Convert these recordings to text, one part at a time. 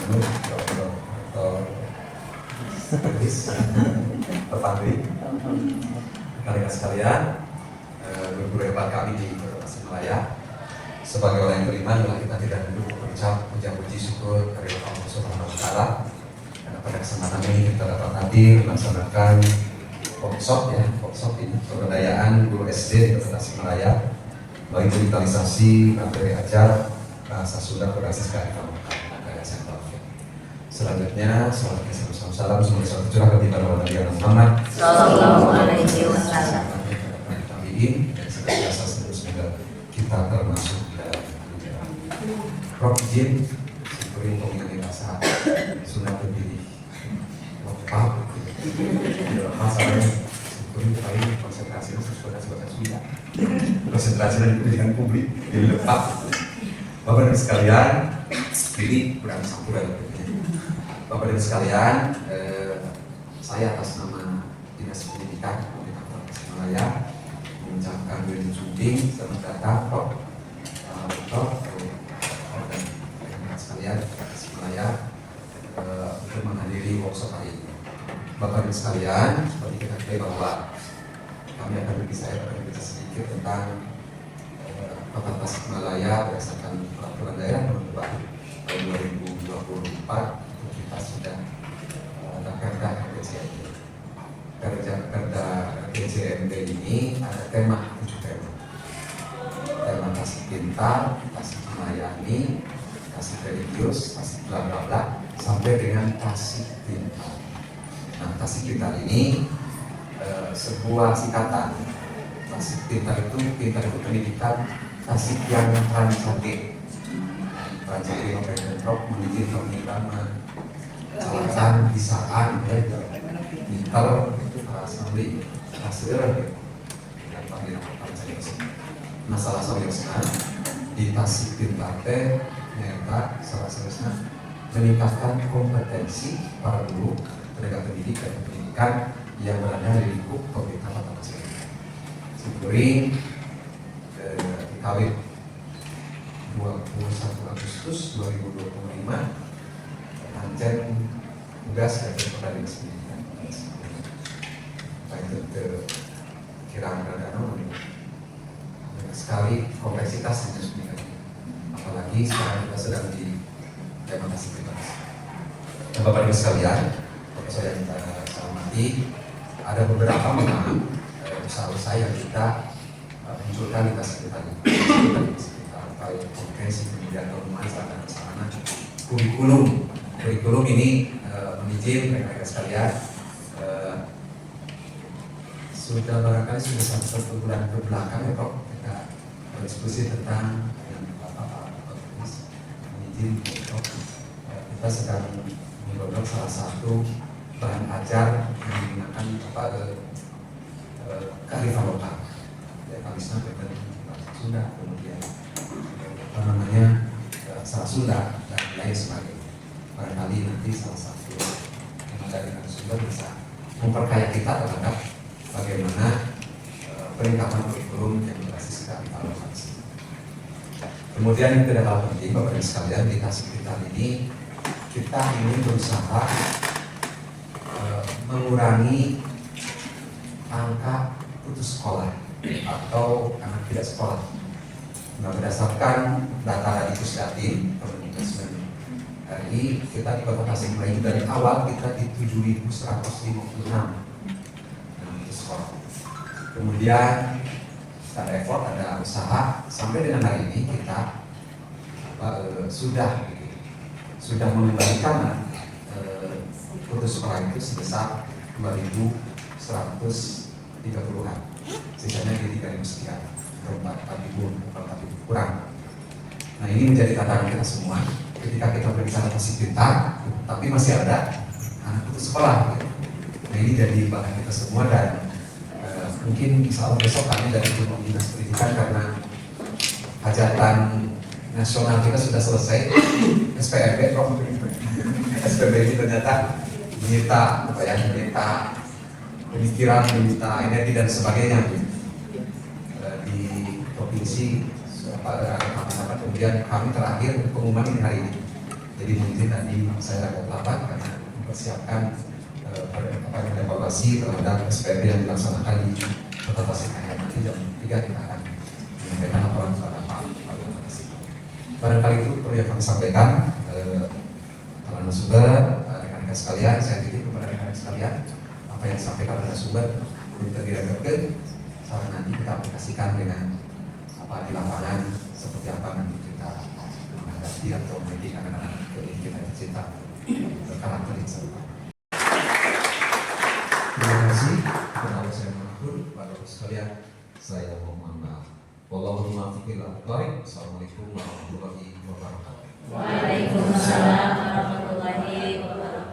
Gubernur Dr. Terpandri, rekan-rekan sekalian, guru hebat kami di Kota Tasikmalaya. Sebagai orang yang beriman, kita tidak dulu mengucap puji syukur kepada Allah Subhanahu Wa Taala. Karena pada kesempatan ini kita dapat hadir melaksanakan workshop ini pemberdayaan guru SD di Kota Tasikmalaya, baik digitalisasi materi ajar bahasa Sunda berbasis kearifan lokal. Selanjutnya, salam semoga tercurah kepada Nabi Muhammad Sallallahu Alaihi Wasallam. Dan senantiasa semoga kita termasuk dalam Rob Jin, Sipuri Komunikasi Bahasa Sunda berdiri. Wafat, masalahnya Sipuri paling konsentrasi sesuai sebagai Sunda. Konsentrasi dan pendidikan publik dilepas. Bapak dan sekalian, ini kurang sampurna. Bapak dan sekalian, saya atas nama Dinas Pendidikan Pemerintah Kota Tasikmalaya mengucapkan welcome, selamat datang Prof. Dan rekan-rekan sekalian Tasikmalaya untuk menghadiri workshop hari ini. Bapak dan sekalian, seperti kita ketahui bahwa kami akan berbicara sedikit tentang Kota Tasikmalaya berdasarkan peraturan daerah nomor 2 tahun 2024. Kita sudah ada Perda KJMD ini ada tema 7 tema. Tema kasih pintar, kasih melayani, kasih religius, kasih bla bla bla, sampai dengan kasih pintar. Nah, kasih pintar ini sebuah singkatan. Kasih pintar itu pendidikan, kasih yang rancantik. Rancantik yang bentrok, mendidik pemikiran, calakan, bisaan, pintar, asli, hasil, dan panggilan masalah seriusnya di Tasik Pintar teh nyata salah seriusnya meningkatkan kompetensi para guru, tenaga pendidik dan pendidikan yang berada di lingkup pemerintah Kota Tasikmalaya. Sipuri dikawin 21 Agustus 2025 Ancen tugas dari Kepala Dinas Pendidikan. Baik itu kiraan radano sekali kompleksitas dinas pendidikan. Apalagi sekarang kita sedang di tema kasih pintar. Dan Bapak Ibu sekalian, profesor yang kita hormati, ada beberapa memang usaha-usaha yang kita munculkan di kasih pintar. Baik kompetensi, kemudian pemasaran sarana, kurikulum ini menizin mereka sekalian sudah barangkali sudah satu bulan ke belakang ya Prof, kita berdiskusi tentang Bapak menizin kita sedang menggodok salah satu bahan ajar yang digunakan kearifan lokal ya kamisnya Sunda, kemudian salah Sunda dan lain sebagainya. Barangkali nanti salah satu yang dari Sunda bisa memperkaya kita terhadap bagaimana peningkatan kurikulum yang berbasis kearifan lokal. Kemudian yang tidak kalah penting, Bapak dan sekalian, di Tasik Pintar ini kita ingin berusaha mengurangi angka putus sekolah atau anak tidak sekolah. Nah, berdasarkan data dari Pusdatin Kementerian RI, kita di Kota Tasikmalaya dari awal kita di 7.156 sekolah. Kemudian ada effort, ada usaha sampai dengan hari ini kita sudah mengembalikan putus sekolah itu sebesar 2.130-an, sisanya di 3.000 sekian. 4.000 kurang. Nah, ini menjadi tantangan kita semua ketika kita berbicara Tasik Pintar, tapi masih ada anak putus sekolah. Nah, ini jadi bahan kita semua dan mungkin insya Allah besok kami dari Dinas Pendidikan karena hajatan nasional kita sudah selesai, SPMB, Prof. SPMB ini ternyata menyita pemikiran, menyita energi dan sebagainya. Provinsi kemudian kami terakhir pengumuman ini hari ini Jadi mungkin tadi saya agak lambat karena mempersiapkan evaluasi terhadap SPP yang dilaksanakan di Kota Tasikmalaya. Nanti jam 3 kita akan menyampaikan laporan kepada Pak Wali Kota. Barangkali itu perlu yang kami sampaikan. Teman narasumber, rekan-rekan sekalian, saya titip kepada rekan-rekan sekalian apa yang disampaikan oleh narasumber untuk dirangkapkan. Saat nanti kita aplikasikan dengan apa di lapangan, seperti apa nanti kita menghadapi atau mendidik anak-anak yang kita cinta berkarakter yang sama. Terima kasih kepada saya mengatur Bapak sekalian, saya mohon maaf. Wallahu muwaffiq ila thoriq. Assalamualaikum warahmatullahi wabarakatuh. Waalaikumsalam warahmatullahi wabarakatuh.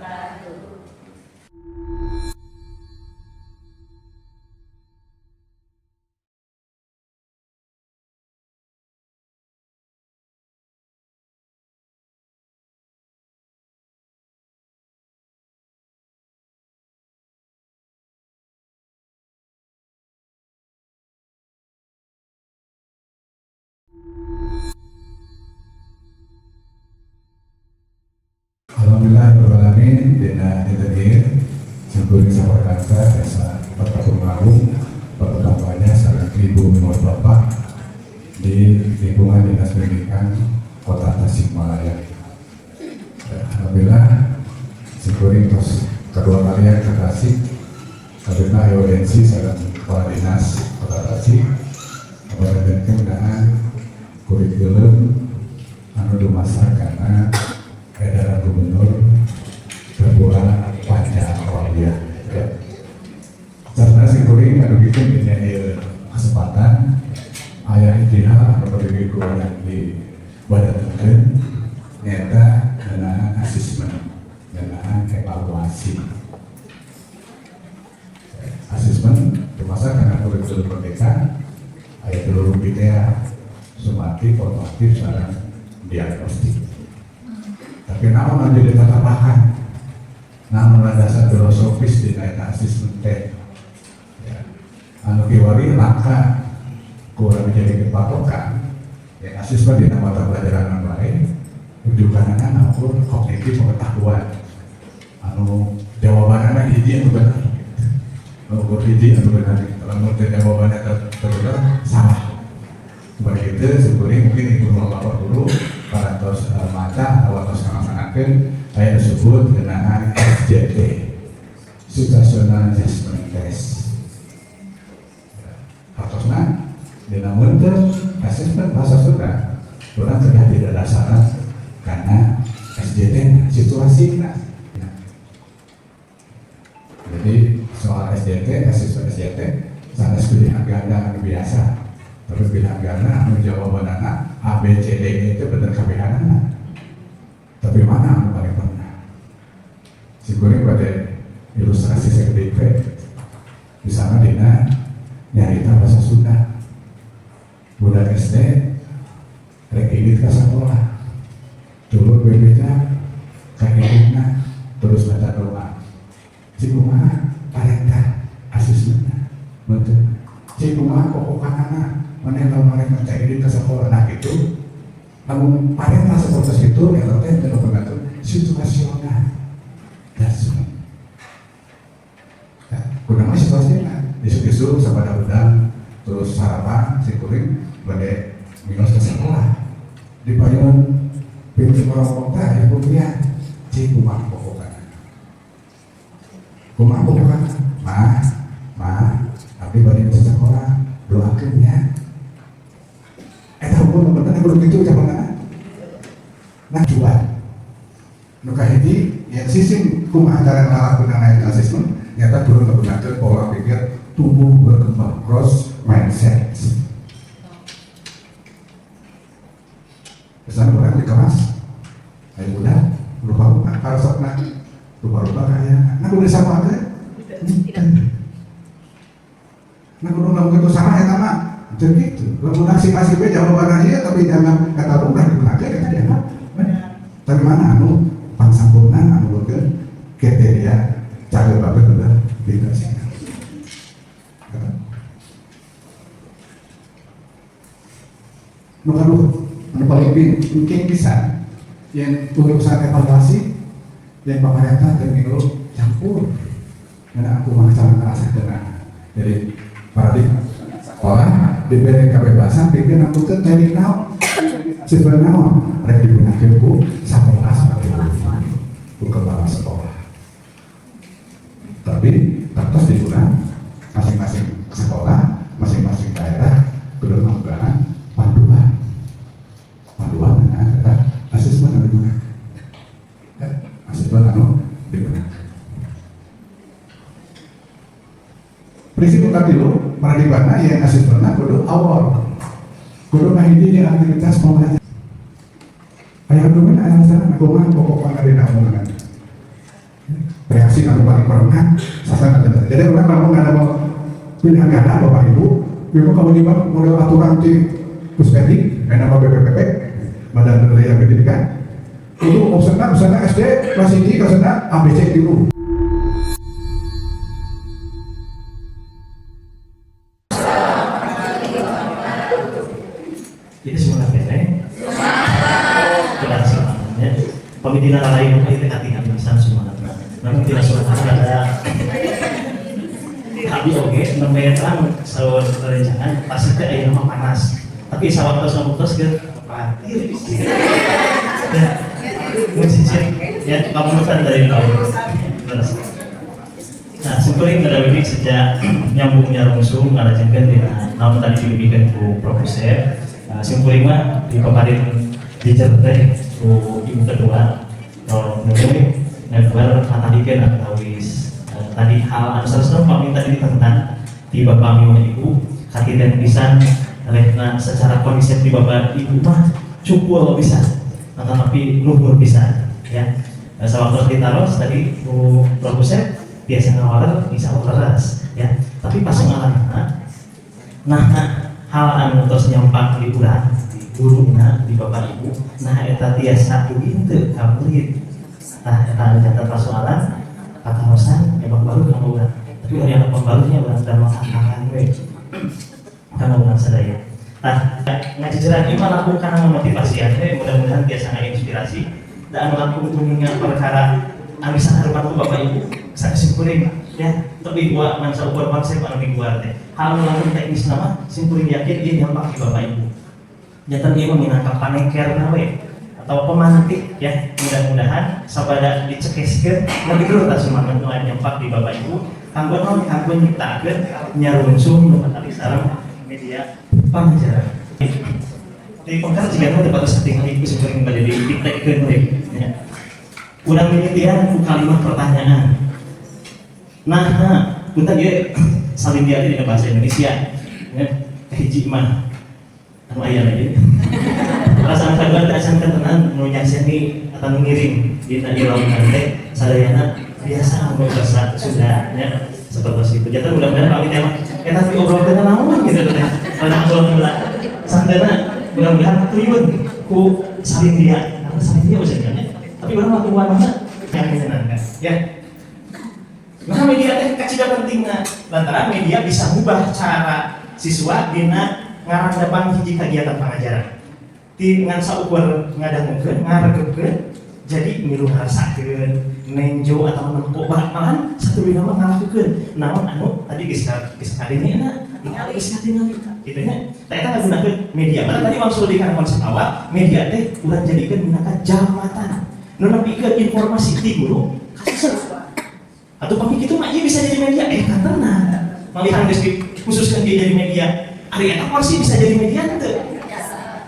Alhamdulillahirrahmanirrahim. Dina interdir Sempurna Samarkanda Desa Pertapung Lawu pertemuannya sangat ribu menurut Bapak di lingkungan Dinas Pendidikan Kota Tasikmalaya. Alhamdulillah Sempurna terus kedua kalinya ke Tasik karena audiensi sedang Kepala Dinas Kota Tasik kemudian kemudahan kurikulum anu dimasak karena edaran Gubernur Terbuka Panjang Walia. Karena si kuring anu bikin ini kesempatan ayah ijtihad atau kurikulum yang dibadangkan nyata dengan asesmen dengan evaluasi. Asesmen termasuk karena kurikulum merdeka ayat seluruh kita sumatif, formatif, secara diagnostik. Tapi nama menjadi tata bahan, nama dasar filosofis di naik asesmen teh. Anu kiwari langkah kurang menjadi kepatokan. Yang asesmen di nama mata pelajaran yang lain, rujukan maupun kognitif pengetahuan. Anu jawabannya hiji anu benar. Anu hiji anu benar. Kalau menurut jawabannya terbenar salah. Begitu sebenarnya mungkin ibu bapak dulu para tos mata atau tos melaksanakan saya disebut dengan SJT Situational Adjustment Test. Atosna dinamun asesmen bahasa Sunda orang terlihat tidak dasar karena SJT situasi. Jadi soal SJT, asesmen SJT sangat pilihan ganda biasa. Terus bilang karena menjawab anak A, B, C, D itu benar kebihanan. Tapi mana yang paling pernah? Sigurnya pada ilustrasi SDP di sana dina nyarita bahasa Sunda. Budak SD rek ingin ke sekolah. Dulu berbeda kayak terus baca doa. Cikumaha parenta asismennya. Betul. Cikumaha pokok anak. Mana kalau mereka cari ke sekolah nah itu, namun paling masa proses itu yang tertentu tidak pernah itu situasional, dasar. Udah masih situasinya, isu-isu sama udang, terus sarapan, si kuring, badai minus ke sekolah, di payung pintu orang kota ya kemudian, kumah pokoknya, tapi badai ke sekolah, doakan ya. Belum itu ucapan mana? Nah jual. Nuka hiji yang sising kumaha cara ngelakukan naik asesmen nyata turun menggunakan pola pikir tumbuh berkembang cross mindset. Pesan orang di kelas, ayo udah lupa kalau sok nak lupa kaya, nak udah sama aja. Nah kalau nggak begitu sama ya sama. Jadi itu, kalau nasi kasih be jawaban aja, tapi jangan kata rumah digunakan kata dia apa? Tapi mana anu pangsampurna anu bukan kriteria cara bapak sudah beda sih. Anu paling penting bisa yang urusan evaluasi yang pemerintah dan minggu campur. Karena aku mengacara ngerasa kena dari paradigma sekolah diberi kebebasan bikin aku ke training now sebenarnya mereka digunakan bu sekolah sebagai bu kepala sekolah, tapi terus digunakan masing-masing sekolah, masing-masing daerah sudah melakukan panduan dengan kata asesmen yang digunakan, asesmen digunakan. Prinsip utama dulu, paradigma yang asesmennya kudu awal, kudu mahidi yang aktivitas pembelajaran. Ayah domen ayah sana nakungan pokok dari nakungan. Reaksi kalau paling pernah, sasana ada. Jadi orang kalau nggak ada pilihan ganda bapak ibu, memang kalau di model aturan di Puspedik, nama BPPP, Badan Penilaian Pendidikan, itu opsional misalnya SD kelas ini kelasnya ABC dulu. Jadi semangat ya, kelas semangatnya. Pemikiran lain itu hati-hati pesan semangat. Namun tidak semangat ada. Tapi oke, namanya sawat rencana pasti ke air nama panas. Tapi sawat terus ke patir. Ya, musik ya pamunutan dari bawah. Nah, sebenarnya ada ini sejak nyambungnya rungsung ada jengkel di namun tadi dibikin ku profesor. Simpulnya di kemarin diceritakan ku ibu kedua kalau mungkin negara matadikan atau tadi hal ansar kami tadi tentang di bapak ibu hati dan pisan karena secara konsep di bapak ibu mah cukup bisa tapi luhur bisa ya sewaktu ditaruh tadi ku profesor biasa ngawal bisa leras ya tapi pas ngalaman nah hal anu tos nyampak di bulan di gurunya di bapak ibu nah eta tiasa itu kamurit nah eta anu catat persoalan kata hosan emang baru kamu bulan tapi yang pembarunya bulan dan tantangan we kamu bulan sadaya nah ngajaran ini lakukan karena memotivasi mudah-mudahan biasa inspirasi dan lakukan kuningan perkara amisan harapan bapak ibu saya simpuling ya tapi gua mansa ukur konsep anu mingguan teh hal melakukan teknis nama simpuling yakin dia nyampak di bapak ibu nyata dia meminangkan paneker nawe atau pemantik ya mudah-mudahan sabada dicekeskeun lebih dulu tak semangat nyampak di bapak ibu kanggo nyiptakeun nyarungsung nu tadi sareng media pengajaran di pengkar jika ada pada setting ibu simpuling bade dipikirkeun ya udah penelitian kalimat pertanyaan. Nah, kita dia saling dia di bahasa Indonesia, ya, hiji mah, anu ayah lagi. Perasaan kedua perasaan ketenangan, nunya seni atau ngirim di ilmu nanti, sadayana biasa bahasa sudah, ya, seperti itu. Jadi mudah-mudahan kami tema, tapi obrolan namun gitu kan, kalau obrolan bola, santana mudah-mudahan tuyun ku saling dia maksudnya. Tapi orang waktu warna yang menyenangkan, ya. Maka media teh kacida pentingnya, lantaran media bisa mengubah cara siswa dina ngarang depan hiji kegiatan pengajaran. Ti ngan saukur ngadangukeun, ngaregekeun, jadi milu ngarasakeun, nenjo atau nempo malahan satu dina mah ngalakukeun. Namun anu tadi geus kadengena, geus kadengena gitu nya. Eta ngagunakeun media. Mana tadi maksud dikana konsep awal, media teh urang jadikeun minangka jambatan. Nepikeun informasi ti guru atau pamik itu mah bisa jadi media karena malihan geus khususkan dia jadi media ari eta porsi bisa jadi media teu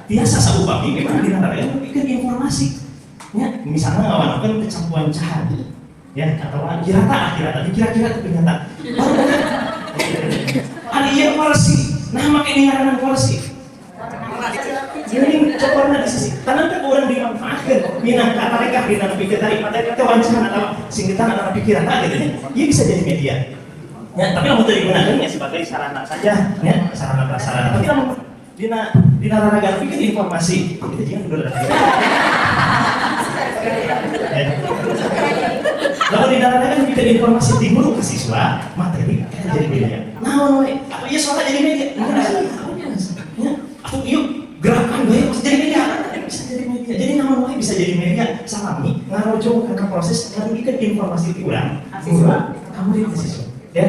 biasa saupami memang dina raya nepikeun informasi nya misalnya ngawanakeun kecampuan cahaya ya atau kira-kira tapi nyata ari ieu porsi nah make ngaranna porsi jadi coba di sisi karena kan orang dimanfaatkan minangka mereka dina pikir dari materi wawancara atau singkitan atau pikiran gitu ya ia bisa jadi media ya tapi namun digunakan ya sebagai sarana saja ya sarana prasarana tapi namun dina raraga pikir informasi itu jangan dulu lalu dina raraga pikir informasi di guru ke siswa materi jadi media nah apa iya soalnya jadi media ya atau yuk gerakan gue bisa jadi media jadi nama mulai bisa jadi di media salami ngarojo karena proses ngarugikan informasi di urang kamu di mahasiswa ya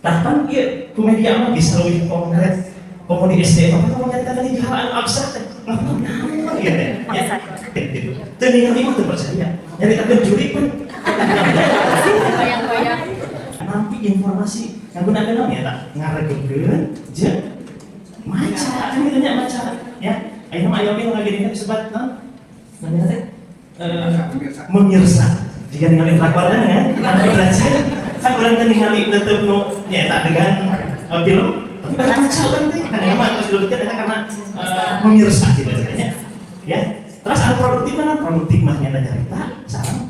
bahkan iya ku media mah bisa lebih konkret komo di SDM apa kamu nyatakan di hal abstrak ngomong iya deh ya gitu teuing ngalih teu percaya nyaritakeun juri pun Bayang-bayang. nampi informasi yang gunakan nama ya tak ngaregekeun jeung maca kan itu nya maca ya ayeuna mah aya oge nu ngageuningan disebut namanya teh memirsa jika ningali laporan ya kan belajar kan urang teh ningali neuteub nu nya eta dengan film tapi baca urang teh kan ya mah terus dulu karena memirsa gitu ceritanya ya terus anu produktif mana produktif mah nya nyarita sareng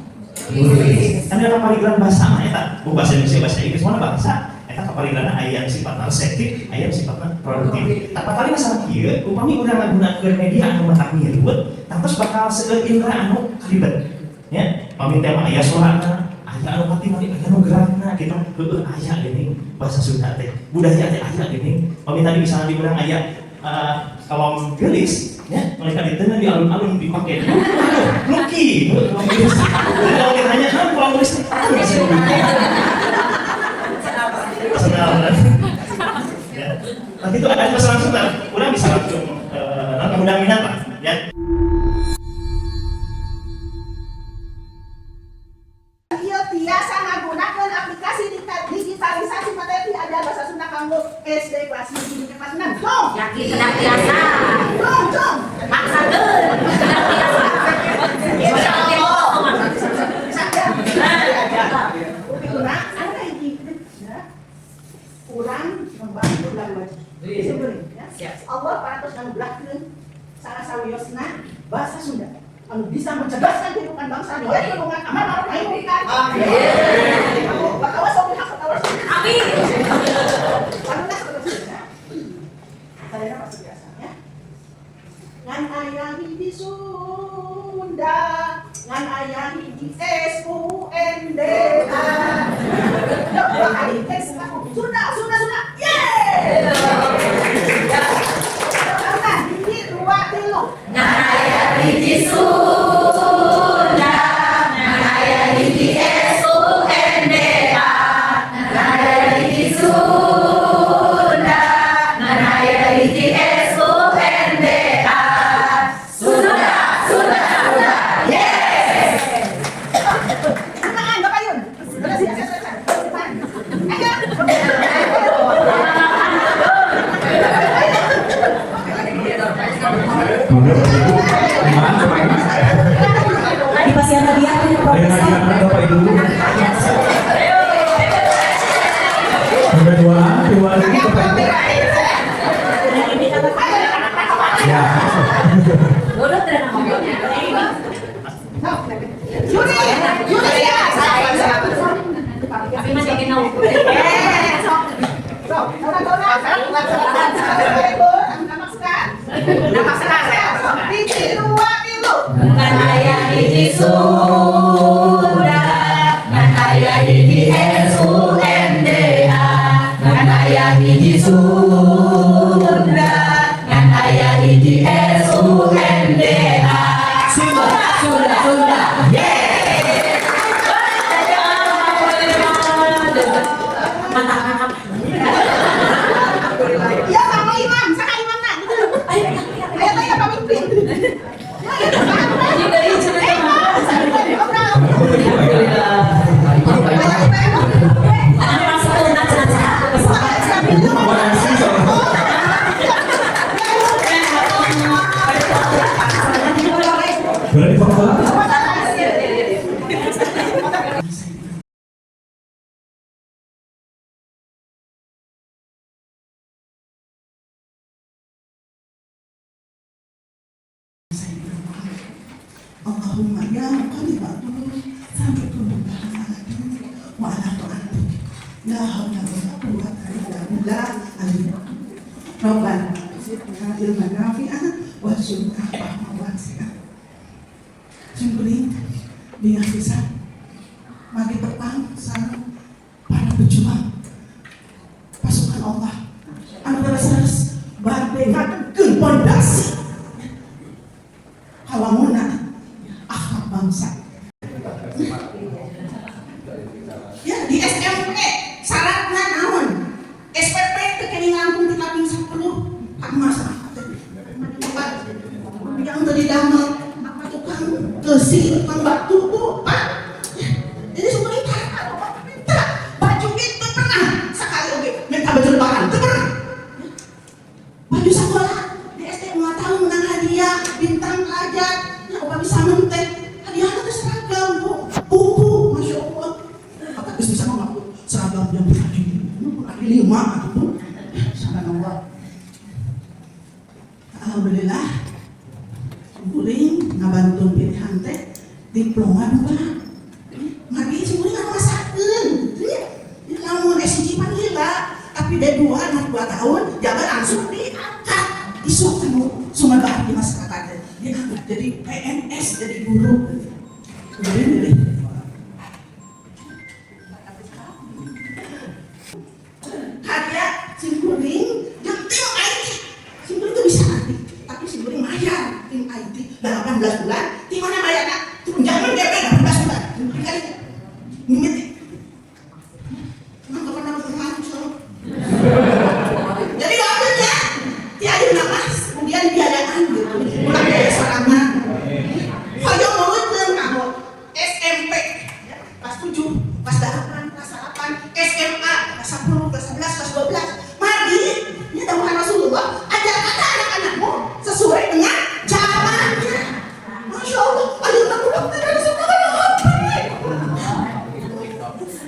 kan ada kapaliran bahasa mah eta bahasa Indonesia bahasa Inggris mana bahasa eta kapaliran aya yang sifatna reseptif aya yang sifatna produktif tapi paling masalah kieu upami urang ngagunakeun media anu mata mirut terus bakal seueur indra anu kalibet ya pami teh mah aya suarana aya anu mati-mati aya anu gerakna gitu heueuh aya geuning bahasa Sunda teh budaya teh aya geuning pami tadi misalnya di urang aya kolom gelis ya mereka di tengah di alun-alun dipakai luki kalau ditanya kan kolom gelis senang ya nanti itu ada masalah sebentar udah bisa langsung undang minat lah ya biasa menggunakan aplikasi digitalisasi materi ada bahasa Sunda kanggo SD kelas 1 kelas 6. Dong. Yakin sedang biasa. Dong. Maksakeun. Sedang biasa. Insya Allah. Kurang membantu dalam Allah patos anu belakkeun salah sawiosna bahasa Sunda anu bisa mencerdaskan kehidupan bangsa ya hubungan aman orang lain bukan amin bakawa sok hak bakawa Amin. karena saya masuk biasa ya ngan aya di Sunda ngan aya di SUNDA dua kali tes Sunda yeay karena ini 2 3 Naya hiji Sunda, naya hiji SUNDA, naya hiji Sunda, naya hiji SUNDA. Sunda, yes. Sundaan Bapak Yun. Sudah selesai. Tadi pasti ada dia punya profesor. Bapak Ibu. Kedua lagi Bapak Ibu. Ya. Bodoh tidak ngomongnya. Yuni ya. Tapi masih kenal. Naya hiji Sunda, naya hiji SUNDA, naya hiji Sunda, naya hiji SUNDA. Sunda, yeay. Mantap. Ya sama imam, saka imam nak. Ayo tanya pemimpin. Dari cerita Boleh difoto? Allahumma ya muqallibal sampai kemudahan wa ala ta'atik la haula wa la quwwata illa billah amin Rabbana zidna ilman nafi'an warzuqna rahmatan wasi'ah. Sungguh dia bisa bagi petang sana para pejuang pasukan Allah anu beres bagaikan pondasi kawamuna bangsa. Ya di SMP syaratnya naon? SPP tekeni ngangkung di laping 10 hak masyarakat. Yang tadi damel apa tukang kesi, tukang batu tuh, Pak. Jadi semuanya apa minta baju itu pernah sekali oke minta baju lebaran itu pernah. Baju sekolah di SD 5 tahun menang hadiah bintang pelajar, ya opa bisa menteh hadiah itu seragam bu, buku, masya Allah. Apa bisa mengaku seragam yang tadi, ada 5 itu, subhanallah. Alhamdulillah, kuring ngabantu pilihan teh diploma 2. Mari semuanya nggak masakin, namun SCG pan gila, tapi D2 anak 2 tahun, jangan langsung diangkat, isuk kamu semua bahan di masyarakat, diangkat jadi PNS, jadi guru, jadi hadiah simkuring, yang tim IT, simkuring itu bisa nanti, tapi simkuring bayar tim IT, 18 bulan, di mana bayarnya? Jangan DP 18 bulan, dikali mimiti. Nggak pernah berpengaruh so. Jadi waktunya tiada nafas, kemudian biayaan gitu, pulang biaya sorangan. Kalau mau itu kamu SMP, kelas 7, kelas 8, kelas 8, SMA, kelas 10, kelas 11, kelas 12. Mari, ini tahuan Rasulullah, ajarkan anak-anakmu sesuai dengan zamannya. Masya Allah, ayo anak-anak tidak semua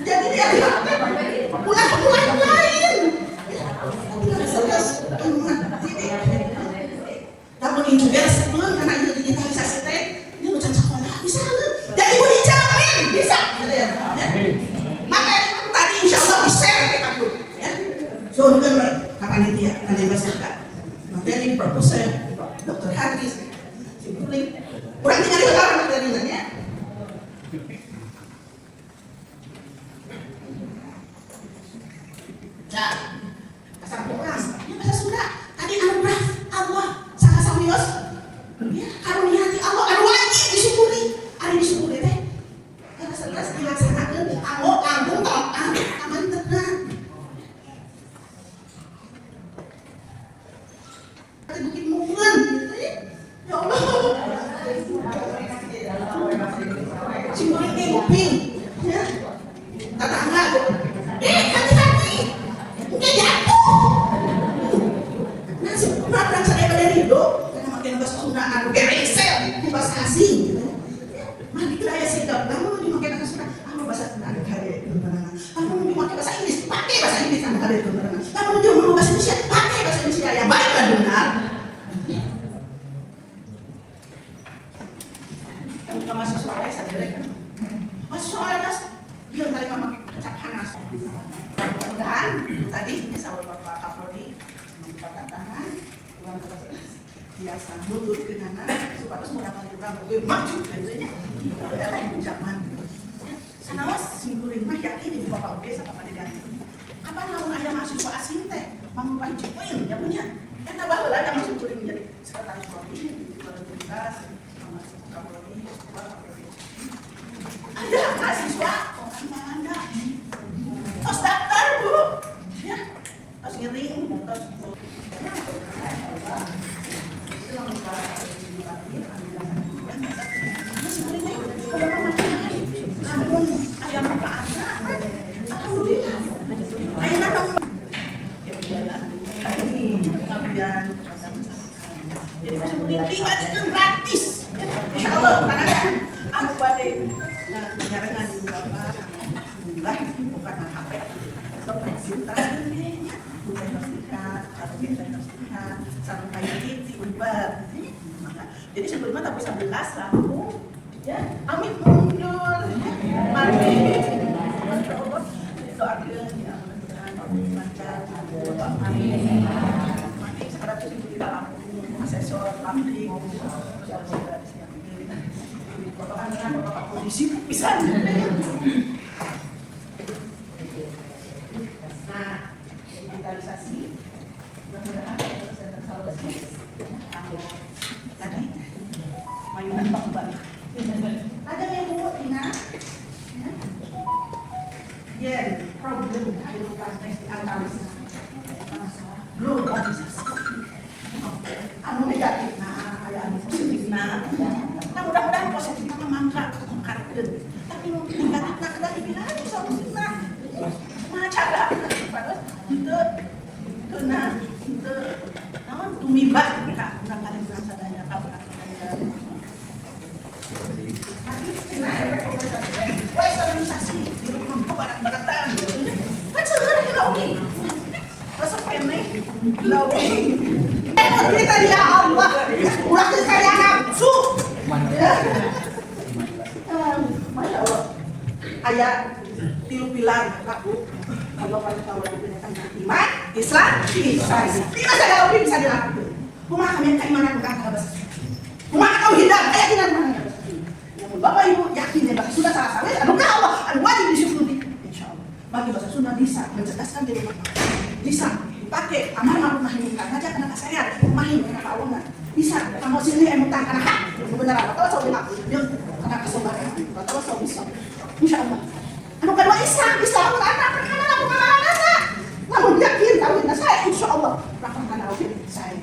jadi dia pulang yang lain. Namun ini juga sebelum karena itu digitalisasi teh, ini macam sekolah bisa. Jadi ibu dijamin bisa. Maka tadi insya Allah di-share ke aku. So kan kapan itu ya? Nanti masyarakat. Nanti ini proposal Dr. Haris. Kurang tinggal di orang materialnya. Ya, pasal puas, ini bahasa Sunda. Tadi anugerah Allah sangat samios. Ya, karunia hati Allah anu wajib disyukuri. Ari disyukuri teh. Karena setelah dilaksanakeun anggo anggung taat aman tenang. Bukit Mungkin, ya Allah. Syukuri kuping, ya. Tetangga, hati-hati. Mungkin jatuh. Nah, sebenarnya saya pada hidup karena makin bahasa Sunda anu geresel, bahasa asing. Mari kita ya sikap, kamu dipakai bahasa Sunda, kamu bahasa Sunda ada kaya itu terangan. Kamu dipakai bahasa Inggris, pakai bahasa Inggris anu kaya itu terangan. Kamu mau bahasa Indonesia, pakai bahasa Indonesia yang baik dan benar. Kamu masuk suara saya kan? Masuk suara mas, biar mereka pakai kecap panas. Mudah-mudahan tadi sama Bapak Kapolri mengangkat tangan, biasa mundur ke kanan, supaya menggunakan program maju tentunya. Dalam zaman sanawas simkuring mah yakin di Bapak Oke sama Pak Degan. Apa namun ada mahasiswa asing teh, mau wajib poin ya punya. Kita baheula ada simkuring menjadi sekretaris provinsi, otoritas, sama Kapolri, ada mahasiswa orang Anda. Tos daftar bu, ya, tos ngiring, tos jadi masih tinggal itu gratis. Insya Allah, karena aku pada nyarangan di Bapak, bukan HP, konsultasi ini, bukan pastikan, atau kita pastikan, sampai titik ubar. Jadi sebelumnya tapi 11 lampu, ya, amin mundur, mati. Doakan ya mudah-mudahan lancar, amin. Mati sekarang itu di dalam asesor publik, Bapak polisi bisa. Nah, digitalisasi, mudah-mudahan bisa tersalurkan. Tadi, mainan Pak. Ada Wah, sterilisasi. Barat-baratan. Kan sebenarnya logik. Masa pendek? Logik. Kita ya Allah. Ulah kita ya nafsu. Masya Allah. Ayat tilu pilar aku. Allah pada tahu iman, Islam, ihsan. Tidak ada lebih bisa dilakukan. Kumaha kami keimanan bukan kata bahasa. Kumaha tauhidan keyakinan mana? Namun Bapak Ibu yakin ya bahwa sudah salah salah. Anugerah Allah, anu wajib disyukuri. Insya Allah. Bagi bahasa Sunda bisa mencerdaskan diri Bapak. Bisa dipakai amar ma'ruf nahi munkar. Ngajak anak saya, rumahin anak awalnya. Bisa kamu sini emutang karena hak kebenaran. Atau saya bilang, dia karena kesabaran. Atau saya bisa. Insya Allah. Anu kedua Islam anak perkara aku mana? Namun yakin tauhid saya insya Allah akan tauhid saya.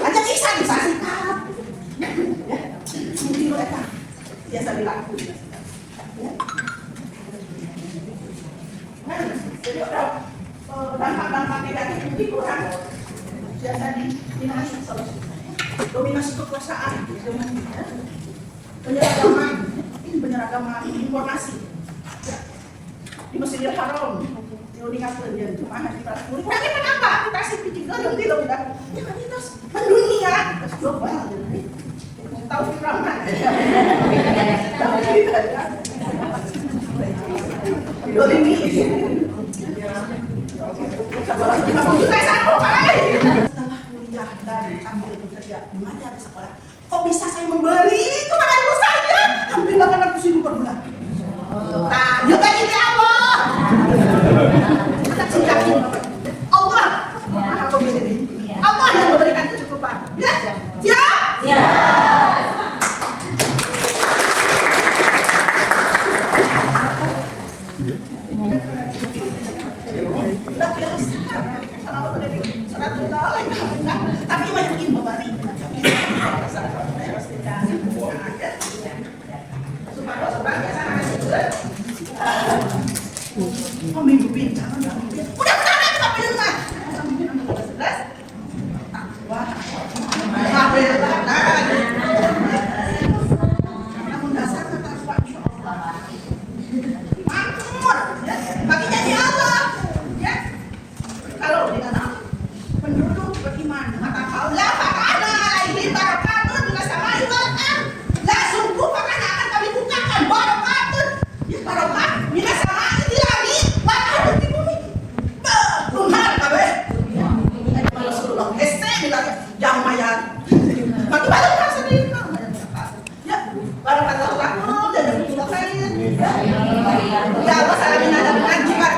Ajak ihsan bisa sikap. Ya, mungkin eta biasa dilakukan. Ya. Nah, jadi dampak-dampak negatif itu kurang. Biasa dinasti solusi. Dominasi kekuasaan, penyeragaman informasi. Di Masjidil Haram, yang dikatakan dia itu mana kita kulit. Nah, kita apa? Kita kasih pikir yang tidak tidak. Ya kan kita mendunia, kita global. Tahu firman. Tahu kita ya. Ini. Setelah kuliah dan ambil bekerja, mengajar di sekolah. Kok bisa saya memberi kepada ibu saya? Hampir 800.000 per bulan. Nah, juga ini Allah. Kita cintakin Allah. Allah yang memberikan kecukupan. Ya? Ya? Ya. Tapi banyakin memberi. Memimpin jangan memimpin. Udah benar tapi benar. Namun dasar takwa insyaallah. Makmur, bagi jadi Allah. Ya. Kalau dengan penduduk beriman, maka Allah ta'ala alaihi barakatun bila samai wal ardh. La sungguh akan kami bukakan barakatun. Ya barokah bila samai di langit, wal ardh di bumi. Benar kabeh. Rasulullah bilang yang mayat. Bagi balik kan sendiri. Ya, barakatullah lakum dan jazakumullah khairan. Ya Allah salamin ada ngaji Pak.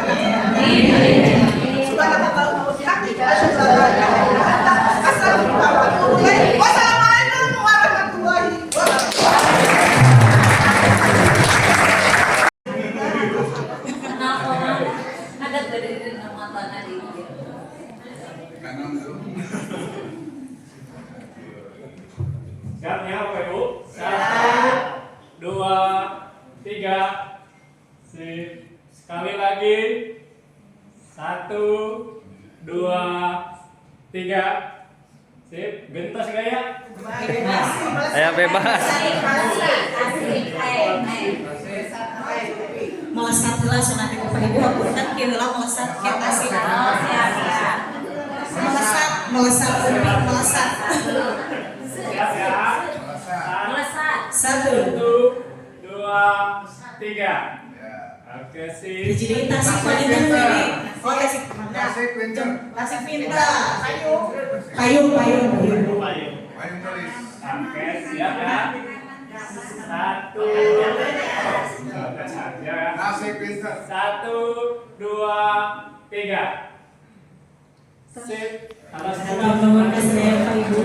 Subhanallah wa bihamdihi asyhadu an la ilaha illa anta astaghfiruka wa atubu ilaik. Wassalamualaikum warahmatullahi wabarakatuh. Ada dari nama tanah di Siap ya Bapak Ibu? 1, 2, 3. Sip. Sekali lagi. 1, 2, 3. Sip. Gentos gaya. Ayo bebas. Melesat heula sunat Bapak Ibu hapunten kieu heula melesat ke asih. Melesat. Siap ya. melesat. 1 1, 2, 3. Oke sip. Jadi tasik wanita ini. Oh tasik pinter. Payung. Oke siap ya. 1, 2, 3. Sip. Atas Nomor kasih Bapak Ibu.